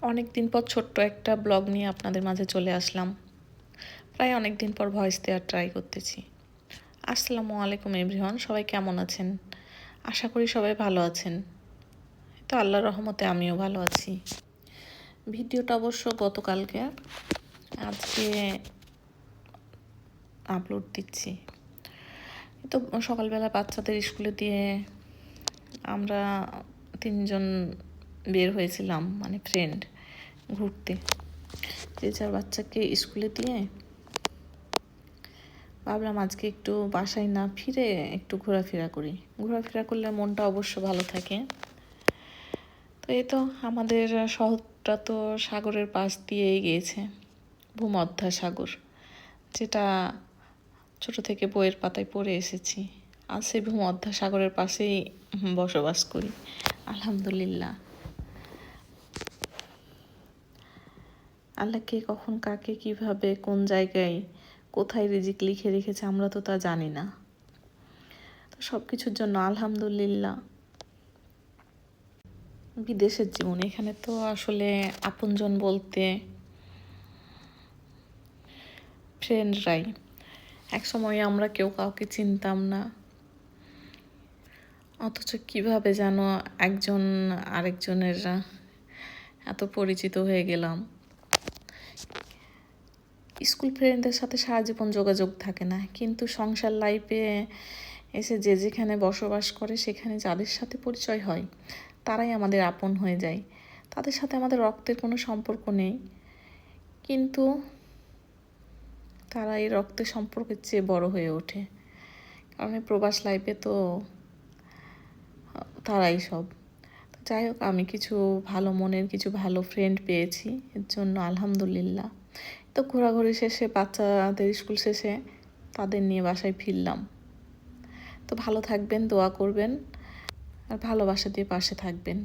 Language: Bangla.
অনেক দিন পর ছোট্ট একটা ব্লগ নিয়ে আপনাদের মাঝে চলে আসলাম। প্রায় অনেক দিন পর ভয়েস দেওয়ার ট্রাই করতেছি। আসসালামু আলাইকুম এভরিওয়ান, সবাই কেমন আছেন? আশা করি সবাই ভালো আছেন। তো আল্লাহর রহমতে আমিও ভালো আছি। ভিডিওটা অবশ্য গতকালকে, আজকে আপলোড দিচ্ছি। তো সকালবেলা বাচ্চাদের স্কুলে দিয়ে আমরা 3জন বের হয়েছিলাম, মানে ফ্রেন্ড, ঘুরতে। যে যার বাচ্চাকে স্কুলে দিয়ে ভাবলাম আজকে একটু বাসায় না ফিরে একটু ঘোরাফেরা করি। ঘোরাফেরা করলে মনটা অবশ্য ভালো থাকে। তো এই তো আমাদের শহরটা তো সাগরের পাশ দিয়েই গিয়েছে, ভূমধ্যা সাগর, যেটা ছোট থেকে বইয়ের পাতায় পড়ে এসেছি। আর সেই ভূমধ্যা সাগরের পাশেই বসবাস করি, আলহামদুলিল্লাহ। আল্লাহ কে কখন কাকে কিভাবে কোন জায়গায় কোথায় রিজিক লিখে রেখেছে আমরা তো তা জানি না। তো সব কিছুর জন্য আলহামদুলিল্লাহ। বিদেশের জীবন, এখানে তো আসলে আপনজন বলতে ফ্রেন্ডরাই। একসময় আমরা কেউ কাউকে চিনতাম না, অথচ কিভাবে যেন একজন আরেকজনের এত পরিচিত হয়ে গেলাম। স্কুল ফ্রেন্ডদের সাথে সারা জীবন যোগাযোগ থাকে না, কিন্তু সংসার লাইফে এসে যে যেখানে বসবাস করে সেখানে যাদের সাথে পরিচয় হয় তারাই আমাদের আপন হয়ে যায়। তাদের সাথে আমাদের রক্তের কোনো সম্পর্ক নেই, কিন্তু তারা এই রক্তের সম্পর্কের চেয়ে বড় হয়ে ওঠে। কারণ এই প্রবাস লাইফে তো তারাই সব। যাই হোক, আমি কিছু ভালো মনের কিছু ভালো ফ্রেন্ড পেয়েছি, এর জন্য আলহামদুলিল্লাহ। তো ঘোরাঘুরি শেষে, বাচ্চাদের স্কুল শেষে তাদের নিয়ে বাসায় ফিরলাম। তো ভালো থাকবেন, দোয়া করবেন আর ভালোবাসা দিয়ে পাশে থাকবেন।